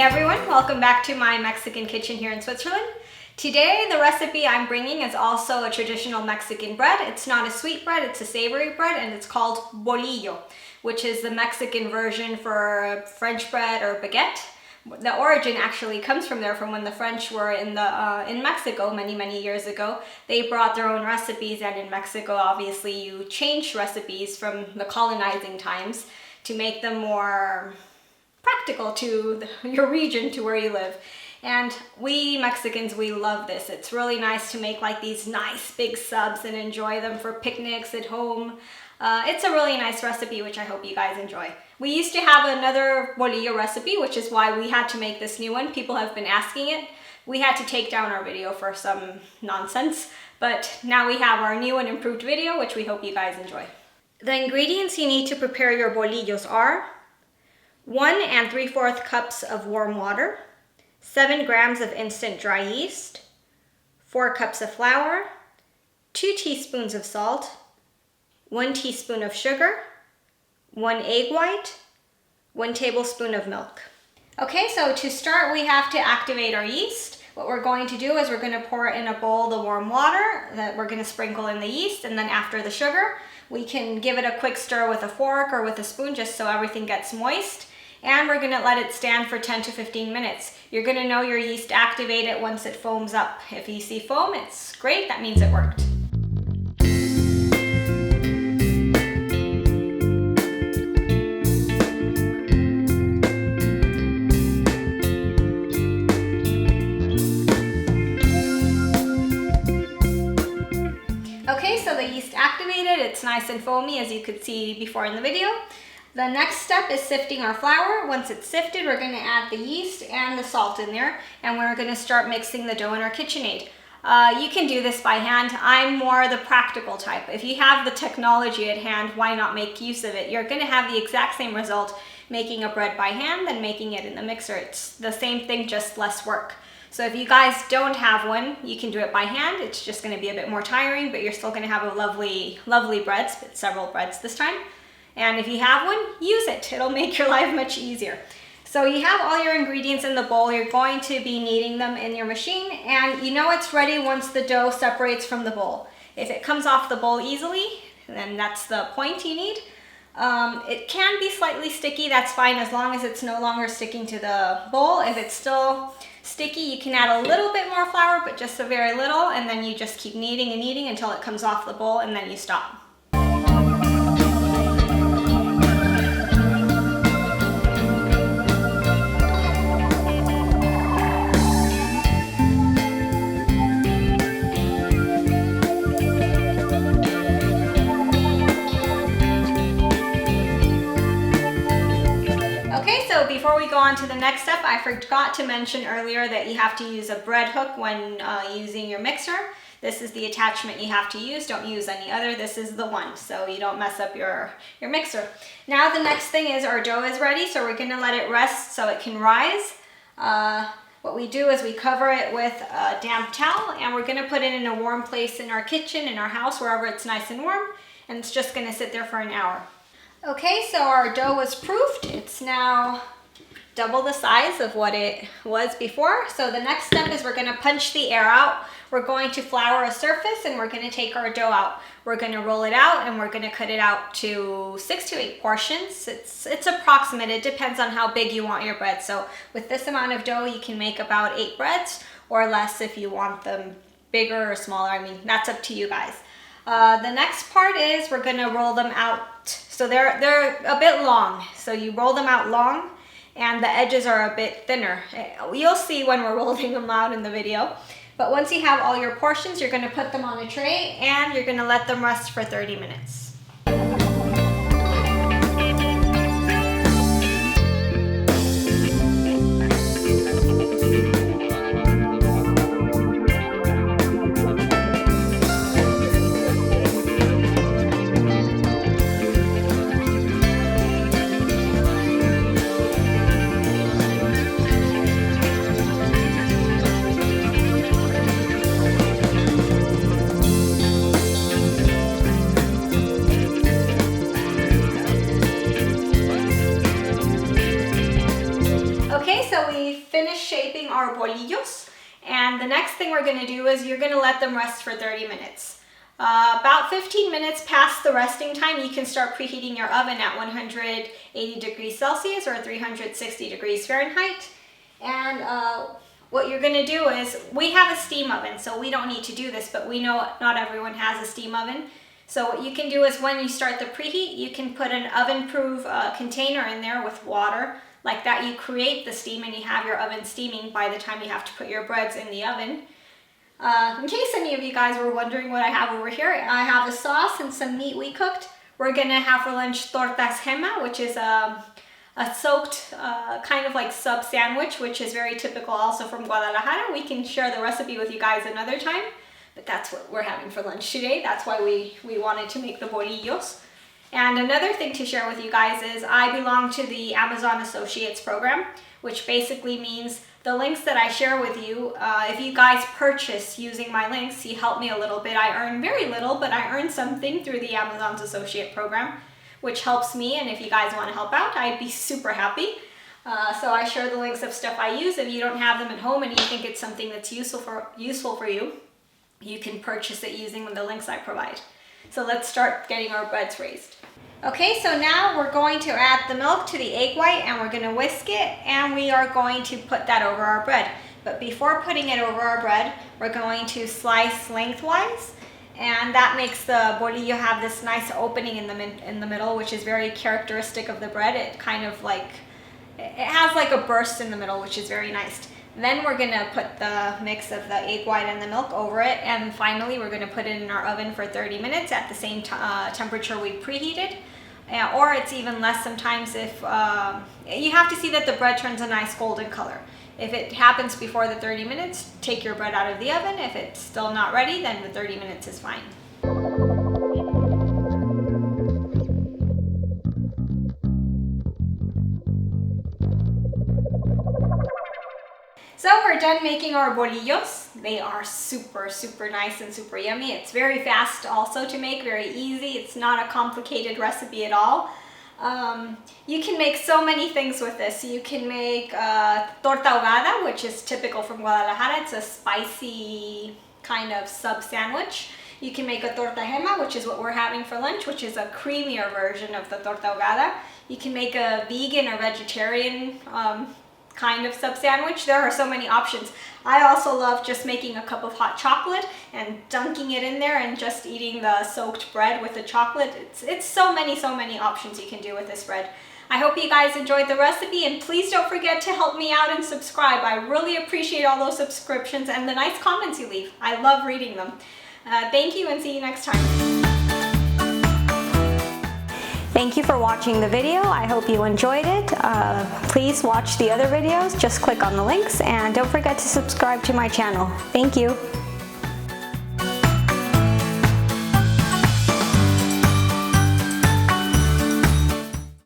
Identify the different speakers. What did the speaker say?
Speaker 1: Hey everyone, welcome back to my Mexican kitchen here in Switzerland. Today the recipe I'm bringing is also a traditional Mexican bread. It's not a sweet bread, it's a savory bread, and it's called Bolillo, which is the Mexican version for French bread or baguette. The origin actually comes from there, from when the French were in Mexico many years ago. They brought their own recipes, and in Mexico obviously you change recipes from the colonizing times to make them more practical to your region, to where you live. And we Mexicans, we love this. It's really nice to make like these nice big subs and enjoy them for picnics at home. It's a really nice recipe, which I hope you guys enjoy. We used to have another bolillo recipe, which is why we had to make this new one. People have been asking it. We had to take down our video for some nonsense, but now we have our new and improved video, which we hope you guys enjoy. The ingredients you need to prepare your bolillos are 1 3/4 cups of warm water, 7 grams of instant dry yeast, 4 cups of flour, 2 teaspoons of salt, 1 teaspoon of sugar, 1 egg white, 1 tablespoon of milk. Okay, so to start we have to activate our yeast. What we're going to do is we're going to pour in a bowl the warm water that we're going to sprinkle in the yeast, and then after the sugar, we can give it a quick stir with a fork or with a spoon just so everything gets moist. And we're gonna let it stand for 10 to 15 minutes. You're gonna know your yeast activated once it foams up. If you see foam, it's great, that means it worked. Okay, so the yeast activated, it's nice and foamy as you could see before in the video. The next step is sifting our flour. Once it's sifted, we're going to add the yeast and the salt in there, and we're going to start mixing the dough in our KitchenAid. You can do this by hand. I'm more the practical type. If you have the technology at hand, why not make use of it? You're going to have the exact same result making a bread by hand than making it in the mixer. It's the same thing, just less work. So if you guys don't have one, you can do it by hand. It's just going to be a bit more tiring, but you're still going to have a lovely breads, but several breads this time. And if you have one, use it. It'll make your life much easier. So you have all your ingredients in the bowl. You're going to be kneading them in your machine, and you know it's ready once the dough separates from the bowl. If it comes off the bowl easily, then that's the point you need. It can be slightly sticky. That's fine as long as it's no longer sticking to the bowl. If it's still sticky, you can add a little bit more flour, but just a very little, and then you just keep kneading and kneading until it comes off the bowl, and then you stop. So before we go on to the next step, I forgot to mention earlier that you have to use a bread hook when using your mixer. This is the attachment you have to use. Don't use any other. This is the one, so you don't mess up your mixer. Now the next thing is our dough is ready, so we're gonna let it rest so it can rise. What we do is we cover it with a damp towel, and we're gonna put it in a warm place in our kitchen, in our house, wherever it's nice and warm, and it's just gonna sit there for an hour. Okay, so our dough was proofed. It's now double the size of what it was before. So the next step is we're gonna punch the air out. We're going to flour a surface, and we're gonna take our dough out. We're gonna roll it out, and we're gonna cut it out to 6 to 8 portions. It's approximate, it depends on how big you want your bread. So with this amount of dough, you can make about 8 breads, or less if you want them bigger or smaller. I mean, that's up to you guys. The next part is we're gonna roll them out. So they're a bit long. So you roll them out long, and the edges are a bit thinner. You'll see when we're rolling them out in the video. But once you have all your portions, you're gonna put them on a tray, and you're gonna let them rest for 30 minutes. finished shaping our bolillos, and the next thing we're gonna do is you're gonna let them rest for 30 minutes. About 15 minutes past the resting time, you can start preheating your oven at 180 degrees Celsius or 360 degrees Fahrenheit. And what you're gonna do is, we have a steam oven, so we don't need to do this, but we know not everyone has a steam oven. So what you can do is when you start the preheat, you can put an oven-proof container in there with water. Like that, you create the steam and you have your oven steaming by the time you have to put your breads in the oven. In case any of you guys were wondering what I have over here, I have a sauce and some meat we cooked. We're gonna have for lunch tortas gema, which is a soaked kind of like sub sandwich, which is very typical also from Guadalajara. We can share the recipe with you guys another time, but that's what we're having for lunch today. That's why we wanted to make the bolillos. And another thing to share with you guys is I belong to the Amazon Associates program, which basically means the links that I share with you, if you guys purchase using my links, you help me a little bit. I earn very little, but I earn something through the Amazon's Associate program, which helps me. And if you guys want to help out, I'd be super happy. So I share the links of stuff I use. If you don't have them at home and you think it's something that's useful for you, you can purchase it using the links I provide. So let's start getting our breads raised. Okay, so now we're going to add the milk to the egg white and we're going to whisk it, and we are going to put that over our bread. But before putting it over our bread, we're going to slice lengthwise, and that makes the bolillo have this nice opening in the middle, which is very characteristic of the bread. It kind of like, it has like a burst in the middle, which is very nice. Then we're gonna put the mix of the egg white and the milk over it, and finally we're gonna put it in our oven for 30 minutes at the same temperature we preheated. Or it's even less sometimes if, you have to see that the bread turns a nice golden color. If it happens before the 30 minutes, take your bread out of the oven. If it's still not ready, then the 30 minutes is fine. So we're done making our bolillos. They are super, super nice and super yummy. It's very fast also to make, very easy. It's not a complicated recipe at all. You can make so many things with this. You can make torta ahogada, which is typical from Guadalajara. It's a spicy kind of sub sandwich. You can make a torta gema, which is what we're having for lunch, which is a creamier version of the torta ahogada. You can make a vegan or vegetarian kind of sub sandwich. There are so many options. I also love just making a cup of hot chocolate and dunking it in there and just eating the soaked bread with the chocolate. It's so many options you can do with this bread. I hope you guys enjoyed the recipe, and please don't forget to help me out and subscribe. I really appreciate all those subscriptions and the nice comments you leave. I love reading them. Thank you, and see you next time. Thank you for watching the video. I hope you enjoyed it. Please watch the other videos. Just click on the links, and don't forget to subscribe to my channel. Thank you.